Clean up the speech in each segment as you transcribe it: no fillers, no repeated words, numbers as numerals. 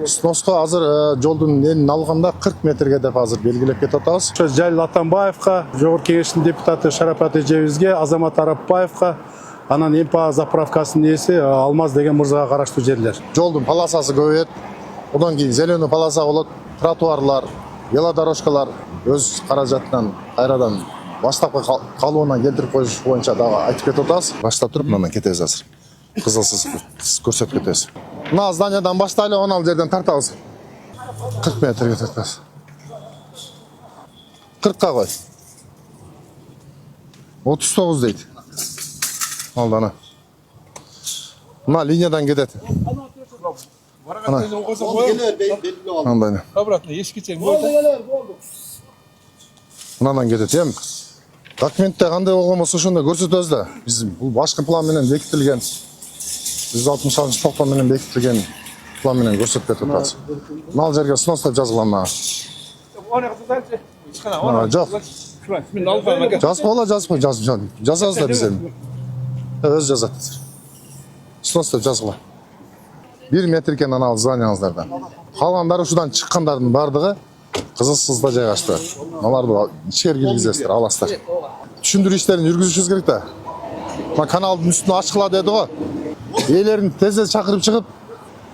Сносқа азыр жолдун энин алганда 40 метрге деп азыр белгилеп кетип атабыз. Ошо Жалил Атамбаевка, Жогорку Кеңештин депутаты Шарапат Эжебизге, Азамат Арапбаевка, анан МПА заправкасынын ээси Алмаз деген мырзага караштуу жерлер. Жолдун полосасы көбөйөт. Одан кийин зеленый полоса болот, тротуарлар, велодорожкалар өз каражатынан кайрадан баштапкы калыбына келтирип коюш боюнча дагы айтып кетип атабыз. Баштап туруп мындан кетебиз азыр. Кызылсыз көрсөтүп кетебиз. Мына зданиядан баштайлы, ал жерден тартабыз. 40 метр кетет. 40-ка кой. 39 дейт. Алдана. Мына линиядан кетет. Андайны. Обратно, ескичең болды. Мындан кетет. Эми документте кандай болгон болсо ошондо көрсөтөбүз да. Биз бул башкы план менен бекитилген. 160-90 менен бекитилген план менен көрсөтүп кетип атабыз. Мына жерге снос деп жазылган мага. Жок. Жазабыз да биз эми. Өз жазат. Снос деп жазгыла. 1 метр экен анал зданияңыздардан. Калгандары ушудан чыккандардын бардыгы кызылсызда жайгаштыр. Аларды ичкери киргизесиздер, аласыздар. Түшүндүрүү иштерин жүргүзүшүбүз керек да. Мына каналдын үстүнө ачкыла деди го. Ээлерин тезде чакырып чыгып,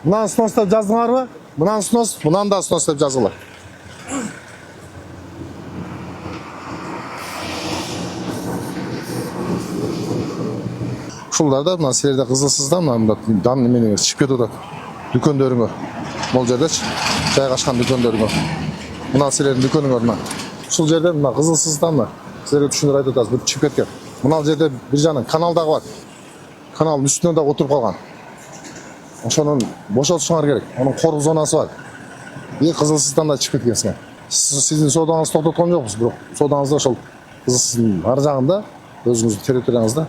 мынаны снос деп жаздыңарбы? Мынаны снос, мынаны да снос деп жазгыла. Ушуларда мына силерде кызылсыздан мына дан немене чыгып кетип атат. Дүкөндөрүңөр. Бул жердечи жайгашкан дүкөндөрүңөр. Мына силердин дүкөнүңөр мына. Ушул жерде мына кызылсыздан мына силерге түшүндүрүп айтып атабыз, бир чыгып кеткен. Мына жерде бир жагынан канал дагы бар. Каналдын үстүнө да отуруп калган. Ошонун бошотушуңар керек. Анын кору зонасы бар. Кызылсыздан да чыгып кеткенсиңер. Сиздин соодаңызды токтоткон жокпуз, бирок соодаңызды ошол кызылсыздын ар жагында өзүңүздүн территорияңызда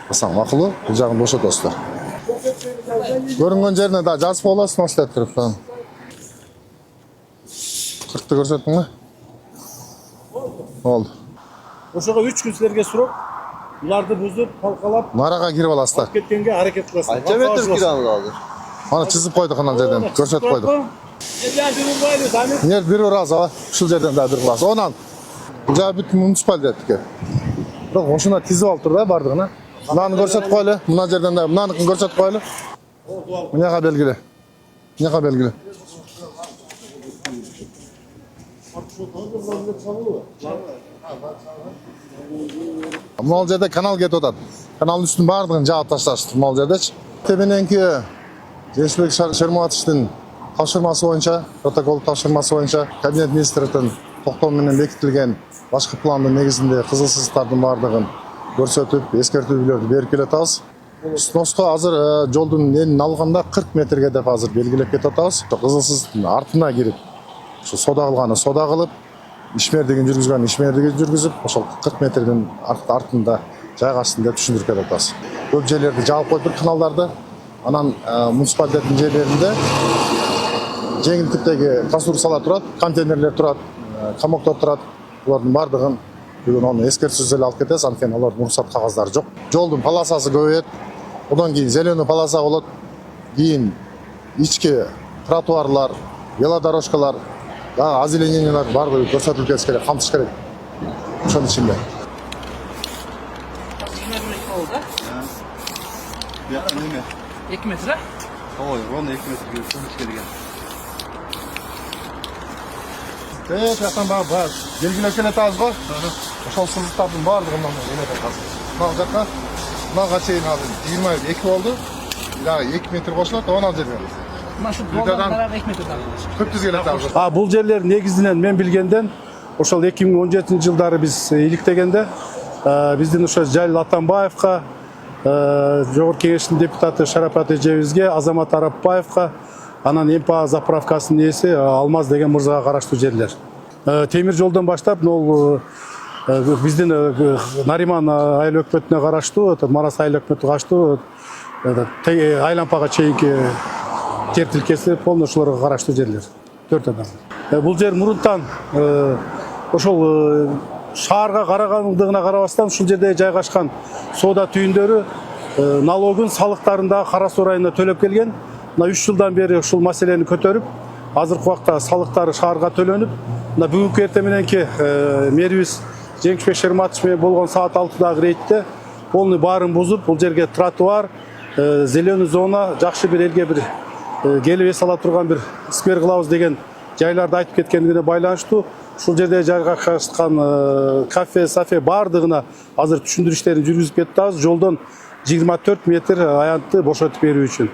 Асаң макулу, бул жагын бошотосуздар. Көрүнгөн жерине да жазып болосуз, снос деп туруп. 40-ты көрсөттүңбү? Болду. Ошого 3 күн силерге сурап, буларды бузуп, талкалап, нарага кирип аласыздар. кеткенге аракет кыласыздар. Канча метр кирабыз азыр? Аны чызып койдук анан жерден, көрсөтүп койдук. Эмне бир ураз аба, ушул жерден да бир класс. Онан бул жагы бүт муниципалитеттики. Бирок ошондо тизип алып тур да бардыгына. Мынаны көрсөтүп койлу, мына жерден да мынаныкын көрсөтүп койлу. Мынага белгиле. Мынага белгиле. Мына жерде канал кетип атат. Каналдын үстүнүн бардыгын жаап ташташты мына жердечи. Темененки Жешбек Шермуатовичтин тапшырмасы боюнча, протокол тапшырмасы боюнча Кабинет министрликтин токтому менен бекитилген башкы пландын негизинде кызылсыздардын бардыгын көрсөтүп, эскертүүлөрдү берип келатабыз. Сноско азыр жолдун энин алганда 40 метрге деп азыр белгилеп кетип атабыз. Кызылсыздын артына кирип, ушу сода кылганы сода кылып, ишмердигин жүргүзгөн ишмердигин жүргүзүп, ошол 40 метрдин артында жайгашсын деп түшүндүрүп кетип атабыз. Көп жерлерди жаап койдук каналдарды. Анан муниципалитеттин жерлеринде жеңилтиктеги конструкциялар турат, контейнерлер турат, комоктор турат. Булардын бардыгын бүгүн аны эскертүүсүз эле алып кетебиз, анткени алардын уруксат кагаздары жок. Жолдун полосасы көбөйөт. Одан кийин зеленый полоса болот. Кийин ички тротуарлар, велодорожкалар, дагы озеленениялар бардыгы көрсөтүлүп кетиш керек, камтыш керек. Ошонун ичинде. Неме? 2 метр? Ой, ровно 2 метр келген. Жактан багы белгилеп келатабыз го. Ошол сызыктардын бардыгынан эле азыр. Мына жакка, мынага чейин азыр 22 болду. Дагы 2 метр кошулат, онал жерге. Машык болған 2 метр дагы. 400 келатабыз. Бул жерлер негизинен мен билгенден ошол 2017-жылдары биз иликтегенде биздин ошо Жалил Атамбаевка, Жогорку Кеңештин депутаты Шарапат Эжебизге, Азамат Арапбаевка, анан МПА заправкасынын ээси Алмаз деген мырзага караштуу жерлер. Темир жолдон баштап, бул биздин Нариман айыл өкмөтүнө караштуу, Марас айыл өкмөтүнө караштуу айлампага чейинки жер тилкеси полношулорго караштуу жерлер. 4 адам. Бул жер мурунтан ошол шаарга карагандыгына карабастан ушул жерде жайгашкан соода түйүндөрү налогун, салыктарын да кара суу ырайына төлөп келген. мына 3 жылдан бeri ушул маселени көтөрүп, азыркы убакта салыктары шаарга төлөнүп, мына бүгүнкү эртең мененки мэрибиз Жеңишбек Шерматович менен болгон саат 6-дагы рейдте полный баарын бузуп, бул жерге тротуар, зеленый зона, жакшы бир элге бир келип эс ала турган бир сквер кылабыз деген жайларды айтып кеткендигине байланыштуу ушул жерде жайгашкан кафе баардыгына азыр түшүндүрүү иштерин жүргүзүп кетип атабыз. Жолдон 24 метр аянтты бошотуп берүү үчүн.